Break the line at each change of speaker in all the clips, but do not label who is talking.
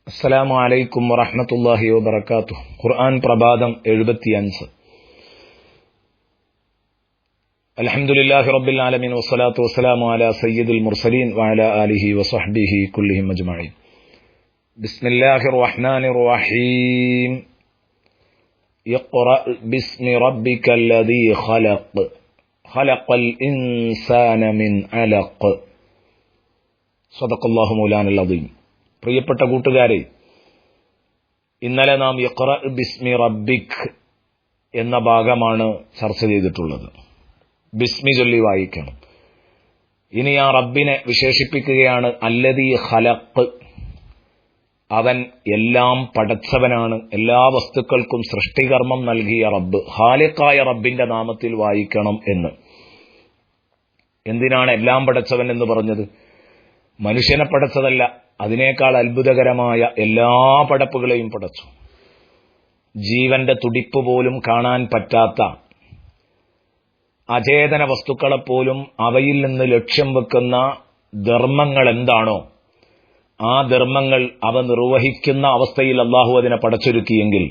അസ്സലാമു അലൈക്കും വറഹ്മത്തുള്ളാഹി വബറകാതുഹു. ഖുർആൻ പ്രഭാതം 75. അൽഹംദുലില്ലാഹി റബ്ബിൽ ആലമീൻ വസ്സലാത്തു വസ്സലാമു അലാ സയ്യിദിൽ മുർസലീൻ വഅലാ ആലിഹി വസഹ്ബിഹി കുല്ലിഹിം അജ്മഈൻ. ബിസ്മില്ലാഹിർ റഹ്മാനിർ റഹീം. ഇഖ്റഅ ബിസ്മി റബ്ബിക്കല്ലദീ ഖലഖ് ഖലഖൽ ഇൻസാന മിൻ അലഖ്. സദഖല്ലാഹു മൗലാനൽ അദീം. പ്രിയപ്പെട്ട കൂട്ടുകാരെ, ഇന്നലെ നാം ഇഖ്റഅ ബിസ്മി റബ്ബിക് എന്ന ഭാഗമാണ് ചർച്ച ചെയ്തിട്ടുള്ളത്. ബിസ്മി ചൊല്ലി വായിക്കണം. ഇനി ആ റബ്ബിനെ വിശേഷിപ്പിക്കുകയാണ് അല്ലദീ ഖലഖ്. അവൻ എല്ലാം പടച്ചവനാണ്, എല്ലാ വസ്തുക്കൾക്കും സൃഷ്ടികർമ്മം നൽകിയ റബ്ബ്. ഖാലിഖായ റബ്ബിന്റെ നാമത്തിൽ വായിക്കണം എന്ന്. എന്തിനാണ് എല്ലാം പടച്ചവൻ എന്ന് പറഞ്ഞത്? മനുഷ്യനെ പടച്ചതല്ല, അതിനേക്കാൾ അത്ഭുതകരമായ എല്ലാ പടപ്പുകളെയും പടച്ചു. ജീവന്റെ തുടിപ്പ് പോലും കാണാൻ പറ്റാത്ത അചേതന വസ്തുക്കളെപ്പോലും അവയിൽ നിന്ന് ലക്ഷ്യം വെക്കുന്ന ധർമ്മങ്ങൾ എന്താണോ ആ ധർമ്മങ്ങൾ അവ നിർവഹിക്കുന്ന അവസ്ഥയിൽ അള്ളാഹു അതിനെ പടച്ചൊരുക്കിയെങ്കിൽ,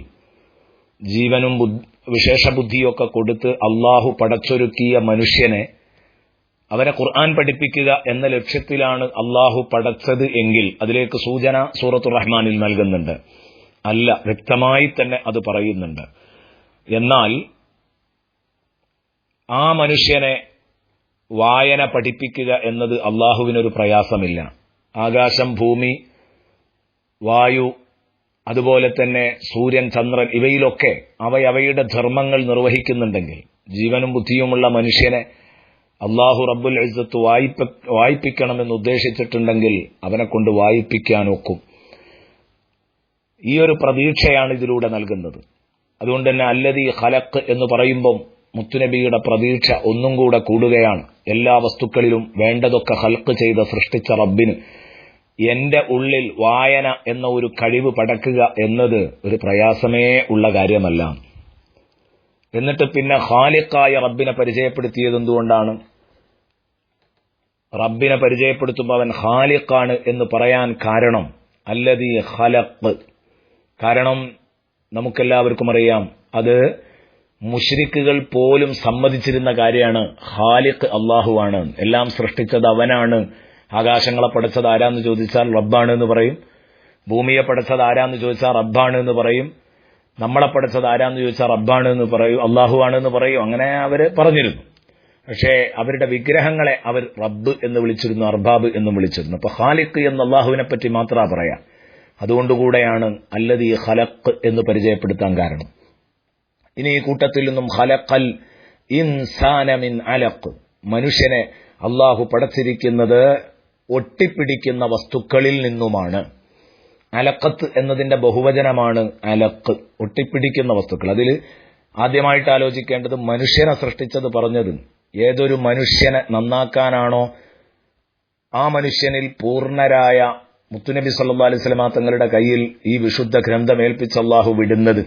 ജീവനും വിശേഷബുദ്ധിയൊക്കെ കൊടുത്ത് അള്ളാഹു പടച്ചൊരുക്കിയ മനുഷ്യനെ അവരെ ഖുർആൻ പഠിപ്പിക്കുക എന്ന ലക്ഷ്യത്തിലാണ് അള്ളാഹു പടച്ചത് എങ്കിൽ അതിലേക്ക് സൂചന സൂറത്തുർ റഹ്മാനിൽ നൽകുന്നുണ്ട്. അല്ല, വ്യക്തമായി തന്നെ അത് പറയുന്നുണ്ട്. എന്നാൽ ആ മനുഷ്യനെ വായന പഠിപ്പിക്കുക എന്നത് അള്ളാഹുവിനൊരു പ്രയാസമില്ല. ആകാശം, ഭൂമി, വായു, അതുപോലെ തന്നെ സൂര്യൻ, ചന്ദ്രൻ, ഇവയിലൊക്കെ അവയുടെ ധർമ്മങ്ങൾ നിർവഹിക്കുന്നുണ്ടെങ്കിൽ, ജീവനും ബുദ്ധിയുമുള്ള മനുഷ്യനെ അള്ളാഹു റബ്ബുൽ ഇസ്സത്ത് വായിപ്പിക്കണമെന്ന് ഉദ്ദേശിച്ചിട്ടുണ്ടെങ്കിൽ അവനെ കൊണ്ട് വായിപ്പിക്കാനൊക്കും. ഈ ഒരു പ്രതീക്ഷയാണ് ഇതിലൂടെ നൽകുന്നത്. അതുകൊണ്ട് തന്നെ അല്ലദീ ഖലഖ് എന്ന് പറയുമ്പം മുത്തുനബിയുടെ പ്രതീക്ഷ ഒന്നും കൂടെ കൂടുകയാണ്. എല്ലാ വസ്തുക്കളിലും വേണ്ടതൊക്കെ ഖൽഖ് ചെയ്ത സൃഷ്ടിച്ച റബ്ബിന് എന്റെ ഉള്ളിൽ വായന എന്ന ഒരു കഴിവ് പടക്കുക എന്നത് ഒരു പ്രയാസമേ ഉള്ള കാര്യമല്ല. എന്നിട്ട് പിന്നെ ഖാലിഖായ റബ്ബിനെ പരിചയപ്പെടുത്തിയത് എന്തുകൊണ്ടാണ്? റബ്ബിനെ പരിചയപ്പെടുത്തുമ്പോൾ അവൻ ഖാലിഖാണ് എന്ന് പറയാൻ കാരണം അല്ലദീ ഖലഖ്. കാരണം നമുക്കെല്ലാവർക്കും അറിയാം, അത് മുശ്രിക്കുകൾ പോലും സമ്മതിച്ചിരുന്ന കാര്യമാണ്. ഖാലിഖ് അള്ളാഹുവാണ്, എല്ലാം സൃഷ്ടിച്ചത് അവനാണ്. ആകാശങ്ങളെ പടച്ചത് ആരാന്ന് ചോദിച്ചാൽ റബ്ബാണ് എന്ന് പറയും. ഭൂമിയെ പടച്ചത് ആരാന്ന് ചോദിച്ചാൽ റബ്ബാണ് എന്ന് പറയും. നമ്മളെ പടച്ചത് ആരാന്ന് ചോദിച്ചാൽ റബ്ബാണ് എന്ന് പറയും, അള്ളാഹുവാണ് എന്ന് പറയും. അങ്ങനെ അവര് പറഞ്ഞിരുന്നു. പക്ഷേ അവരുടെ വിഗ്രഹങ്ങളെ അവർ റബ്ബ് എന്ന് വിളിച്ചിരുന്നു, അർബാബ് എന്നും വിളിച്ചിരുന്നു. അപ്പൊ ഖാലിഖ് എന്ന് അള്ളാഹുവിനെ പറ്റി മാത്രമാണ് പറയാം. അതുകൊണ്ടുകൂടെയാണ് അല്ലദീ ഖലഖ് എന്ന് പരിചയപ്പെടുത്താൻ കാരണം. ഇനി ഈ കൂട്ടത്തിൽ നിന്നും ഖലഖൽ ഇൻസാന മിൻ അലഖ്, മനുഷ്യനെ അള്ളാഹു പടച്ചിരിക്കുന്നത് ഒട്ടിപ്പിടിക്കുന്ന വസ്തുക്കളിൽ നിന്നുമാണ്. അലഖത്ത് എന്നതിന്റെ ബഹുവചനമാണ് അലഖ്, ഒട്ടിപ്പിടിക്കുന്ന വസ്തുക്കൾ. അതിൽ ആദ്യമായിട്ട് ആലോചിക്കേണ്ടത് മനുഷ്യനെ സൃഷ്ടിച്ചത് പറഞ്ഞത് ഏതൊരു മനുഷ്യനെ നന്നാക്കാനാണോ ആ മനുഷ്യനിൽ പൂർണ്ണരായ മുത്തുനബി സല്ലല്ലാഹു അലൈഹി വസല്ലം തങ്ങളുടെ കയ്യിൽ ഈ വിശുദ്ധ ഗ്രന്ഥം ഏൽപ്പിച്ച അല്ലാഹു വിടുന്നത്,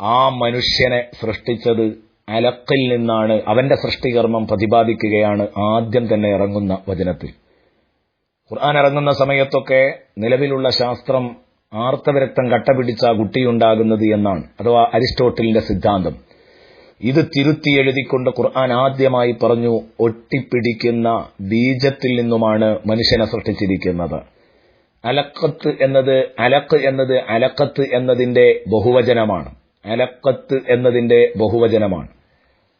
ആ മനുഷ്യനെ സൃഷ്ടിച്ചത് അലഖിൽ നിന്നാണ്. അവന്റെ സൃഷ്ടികർമ്മം പ്രതിപാദിക്കുകയാണ് ആദ്യം തന്നെ ഇറങ്ങുന്ന വചനത്തിൽ. ഖുർആൻ ഇറങ്ങുന്ന സമയത്തൊക്കെ നിലവിലുള്ള ശാസ്ത്രം ആർത്തവരക്തം കട്ടപിടിച്ച കുട്ടിയുണ്ടാകുന്നത് എന്നാണ്, അഥവാ അരിസ്റ്റോട്ടലിന്റെ സിദ്ധാന്തം. ഇത് തിരുത്തി എഴുതിക്കൊണ്ട് ഖുർആൻ ആദ്യമായി പറഞ്ഞു, ഒട്ടിപ്പിടിക്കുന്ന ബീജത്തിൽ നിന്നുമാണ് മനുഷ്യനെ സൃഷ്ടിച്ചിരിക്കുന്നത്. അലഖത്ത് എന്നത് അലഖത്ത് എന്നതിന്റെ ബഹുവചനമാണ്. അലഖത്ത് എന്നതിന്റെ ബഹുവചനമാണ്.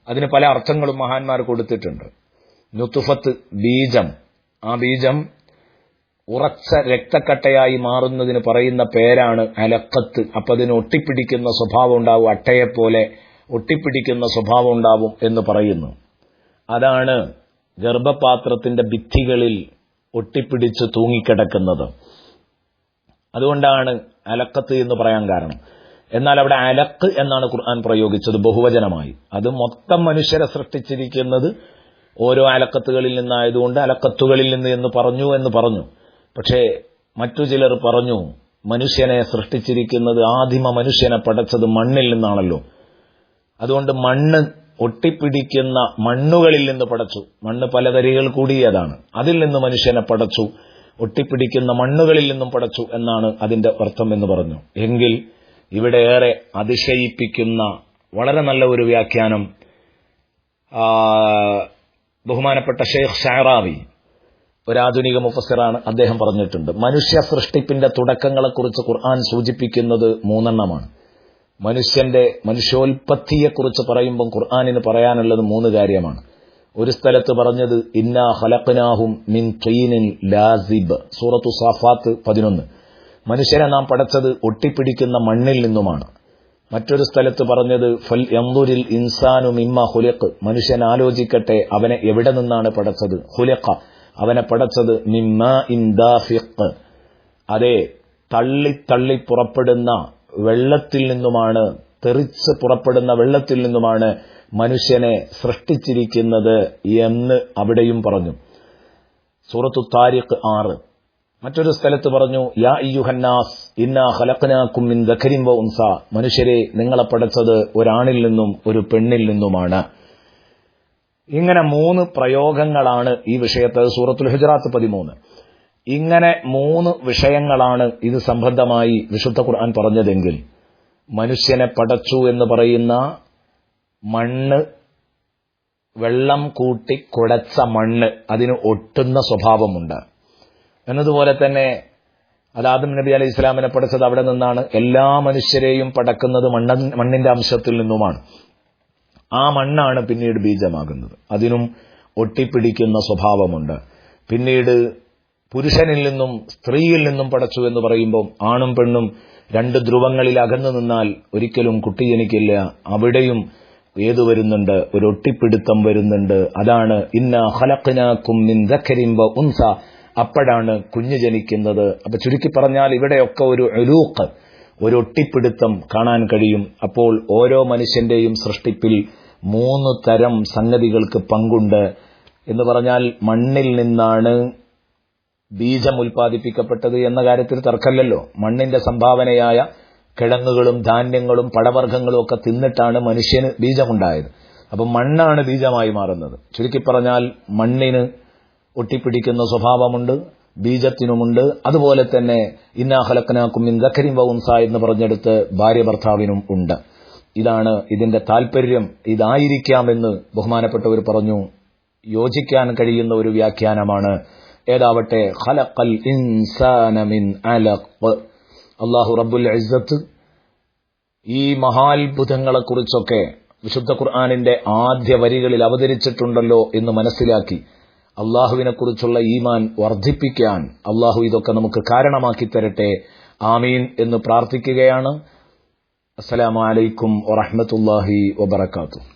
അതിന് പല അർത്ഥങ്ങളും മഹാന്മാർ കൊടുത്തിട്ടുണ്ട്. നുത്ഫത്ത്, ബീജം. ആ ബീജം ഉറച്ച രക്തക്കട്ടയായി മാറുന്നതിന് പറയുന്ന പേരാണ് അലഖത്ത്. അപ്പൊ അതിന് ഒട്ടിപ്പിടിക്കുന്ന സ്വഭാവം ഉണ്ടാവും, അട്ടയെപ്പോലെ ഒട്ടിപ്പിടിക്കുന്ന സ്വഭാവം ഉണ്ടാവും എന്ന് പറയുന്നു. അതാണ് ഗർഭപാത്രത്തിന്റെ ഭിത്തികളിൽ ഒട്ടിപ്പിടിച്ച് തൂങ്ങിക്കിടക്കുന്നത്. അതുകൊണ്ടാണ് അലഖത്ത് എന്ന് പറയാൻ കാരണം. എന്നാൽ അവിടെ അലഖ് എന്നാണ് ഖുർആൻ പ്രയോഗിച്ചത് ബഹുവചനമായി. അത് മൊത്തം മനുഷ്യരെ സൃഷ്ടിച്ചിരിക്കുന്നത് ഓരോ അലക്കത്തുകളിൽ നിന്നായതുകൊണ്ട് അലക്കത്തുകളിൽ നിന്ന് എന്ന് പറഞ്ഞു. പക്ഷേ മറ്റു ചിലർ പറഞ്ഞു, മനുഷ്യനെ സൃഷ്ടിച്ചിരിക്കുന്നത്, ആദിമ മനുഷ്യനെ പടച്ചത് മണ്ണിൽ നിന്നാണല്ലോ, അതുകൊണ്ട് മണ്ണ് ഒട്ടിപ്പിടിക്കുന്ന മണ്ണുകളിൽ നിന്ന് പടച്ചു. മണ്ണ് പല തരികൾ കൂടിയതാണ്, അതിൽ നിന്ന് മനുഷ്യനെ പടച്ചു. ഒട്ടിപ്പിടിക്കുന്ന മണ്ണുകളിൽ നിന്നും പടച്ചു എന്നാണ് അതിന്റെ അർത്ഥം എന്ന് പറഞ്ഞു. എങ്കിൽ ഇവിടെ ഏറെ അതിശയിപ്പിക്കുന്ന വളരെ നല്ല ഒരു വ്യാഖ്യാനം ബഹുമാനപ്പെട്ട ഷെയ്ഖ് ഷഅറാവി, ഒരാധുനിക മുഫസ്സിറാണ്, അദ്ദേഹം പറഞ്ഞിട്ടുണ്ട്. മനുഷ്യ സൃഷ്ടിപ്പിന്റെ തുടക്കങ്ങളെക്കുറിച്ച് ഖുർആൻ സൂചിപ്പിക്കുന്നത് 3 എണ്ണമാണ്. മനുഷ്യോൽപത്തിയെക്കുറിച്ച് പറയുമ്പോൾ ഖുർആനിന് പറയാനുള്ളത് 3 കാര്യമാണ്. ഒരു സ്ഥലത്ത് പറഞ്ഞത് ഇന്നാ ഖലഖ്നാഹും മിൻ തീനിൻ ലാസിബ്, സൂറത്തു സാഫാത്ത് 11. മനുഷ്യരെ നാം പടച്ചത് ഒട്ടിപ്പിടിക്കുന്ന മണ്ണിൽ നിന്നുമാണ്. മറ്റൊരു സ്ഥലത്ത് പറഞ്ഞത് ഫൽ യൻദുരിൽ ഇൻസാനു മിമ്മ ഖുലിഖ്, മനുഷ്യൻ ആലോചിക്കട്ടെ അവനെ എവിടെ നിന്നാണ് പടച്ചത്. ഖുലിഖ, അവനെ പടച്ചത് മിമ്മാ ഇൻ ദാഫിഖ്, അതെ തള്ളി പുറപ്പെടുന്ന വെള്ളത്തിൽ നിന്നുമാണ്, തെറിച്ച് പുറപ്പെടുന്ന വെള്ളത്തിൽ നിന്നുമാണ് മനുഷ്യനെ സൃഷ്ടിച്ചിരിക്കുന്നത് എന്ന് അവിടെയും പറഞ്ഞു. സൂറത്തു താരിഖ് 6. മറ്റൊരു സ്ഥലത്ത് പറഞ്ഞു യാ അയ്യുഹന്നാസ് ഇന്നാ ഖലഖ്നാകും മിൻ ദഖരിൻ വ ഉൻസ, മനുഷ്യരെ നിങ്ങളെ പടച്ചത് ഒരാണിൽ നിന്നും ഒരു പെണ്ണിൽ നിന്നുമാണ്. ഇങ്ങനെ 3 പ്രയോഗങ്ങളാണ് ഈ വിഷയത്തിൽ സൂറത്തുൽ ഹുജറാത്ത് 13. ഇങ്ങനെ 3 വിഷയങ്ങളാണ് ഇത് സംബന്ധമായി വിശുദ്ധ ഖുർആൻ പറഞ്ഞതെങ്കിൽ മനുഷ്യനെ പടച്ചു എന്ന് പറയുന്ന മണ്ണ്, വെള്ളം കൂട്ടി കുഴച്ച മണ്ണ്, അതിന് ഒട്ടുന്ന സ്വഭാവമുണ്ട്. എന്നതുപോലെ തന്നെ ആദം നബി അലൈഹി ഇസ്ലാമിനെ പടച്ചത് അവിടെ നിന്നാണ്. എല്ലാ മനുഷ്യരെയും പടക്കുന്നത് മണ്ണിന്റെ അംശത്തിൽ നിന്നുമാണ്. ആ മണ്ണാണ് പിന്നീട് ബീജമാകുന്നത്. അതിനും ഒട്ടിപ്പിടിക്കുന്ന സ്വഭാവമുണ്ട്. പിന്നീട് പുരുഷനിൽ നിന്നും സ്ത്രീയിൽ നിന്നും പടച്ചു എന്ന് പറയുമ്പോൾ ആണും പെണ്ണും 2 ധ്രുവങ്ങളിൽ അകന്നു നിന്നാൽ ഒരിക്കലും കുട്ടി ജനിക്കില്ല. അവിടെയും ഏതു വരുന്നുണ്ട്? ഒരു ഒട്ടിപ്പിടുത്തം വരുന്നുണ്ട്. അതാണ് ഇന്നാ ഖലഖ്നാകും മിൻ ദഖരിൻ വ ഉൻസ, അപ്പോഴാണ് കുഞ്ഞ് ജനിക്കുന്നത്. അപ്പൊ ചുരുക്കി പറഞ്ഞാൽ ഇവിടെയൊക്കെ ഒരു ഉലൂഖ്, ഒരു ഒട്ടിപ്പിടുത്തം കാണാൻ കഴിയും. അപ്പോൾ ഓരോ മനുഷ്യന്റെയും സൃഷ്ടിപ്പിൽ 3 തരം സംഗതികൾക്ക് പങ്കുണ്ട് എന്ന് പറഞ്ഞാൽ മണ്ണിൽ നിന്നാണ് ബീജം ഉൽപ്പാദിപ്പിക്കപ്പെട്ടത് എന്ന കാര്യത്തിൽ തർക്കമല്ലല്ലോ. മണ്ണിന്റെ സംഭാവനയായ കിഴങ്ങുകളും ധാന്യങ്ങളും പഴവർഗ്ഗങ്ങളും ഒക്കെ തിന്നിട്ടാണ് മനുഷ്യന് ബീജമുണ്ടായത്. അപ്പം മണ്ണാണ് ബീജമായി മാറുന്നത്. ചുരുക്കി പറഞ്ഞാൽ മണ്ണിന് ഒട്ടിപ്പിടിക്കുന്ന സ്വഭാവമുണ്ട്, ബീജത്തിനുമുണ്ട്. അതുപോലെ തന്നെ ഇന്നാ ഖലഖ്നാകും മിൻ ദഖരിൻ വ ഉൻസ എന്ന് പറഞ്ഞെടുത്ത് ഭാര്യ ഭർത്താവിനും ഉണ്ട്. ഇതാണ് ഇതിന്റെ താല്പര്യം. ഇതായിരിക്കാമെന്ന് ബഹുമാനപ്പെട്ടവർ പറഞ്ഞു. യോജിക്കാൻ കഴിയുന്ന ഒരു വ്യാഖ്യാനമാണ്. ഏതാവട്ടെ ഖലഖൽ ഇൻസാന മിൻ അലഖ്, അല്ലാഹു റബ്ബുൽ ഇസ്സത്ത് ഈ മഹാത്ഭുതങ്ങളെക്കുറിച്ചൊക്കെ വിശുദ്ധ ഖുർആനിന്റെ ആദ്യ വരികളിൽ അവതരിച്ചിട്ടുണ്ടല്ലോ എന്ന് മനസ്സിലാക്കി അള്ളാഹുവിനെക്കുറിച്ചുള്ള ഈമാൻ വർദ്ധിപ്പിക്കാൻ അള്ളാഹു ഇതൊക്കെ നമുക്ക് കാരണമാക്കി തരട്ടെ. ആമീൻ എന്ന് പ്രാർത്ഥിക്കുകയാണ്. അസ്സലാമു അലൈക്കും വറഹ്മത്തുള്ളാഹി വബറകാതുഹു.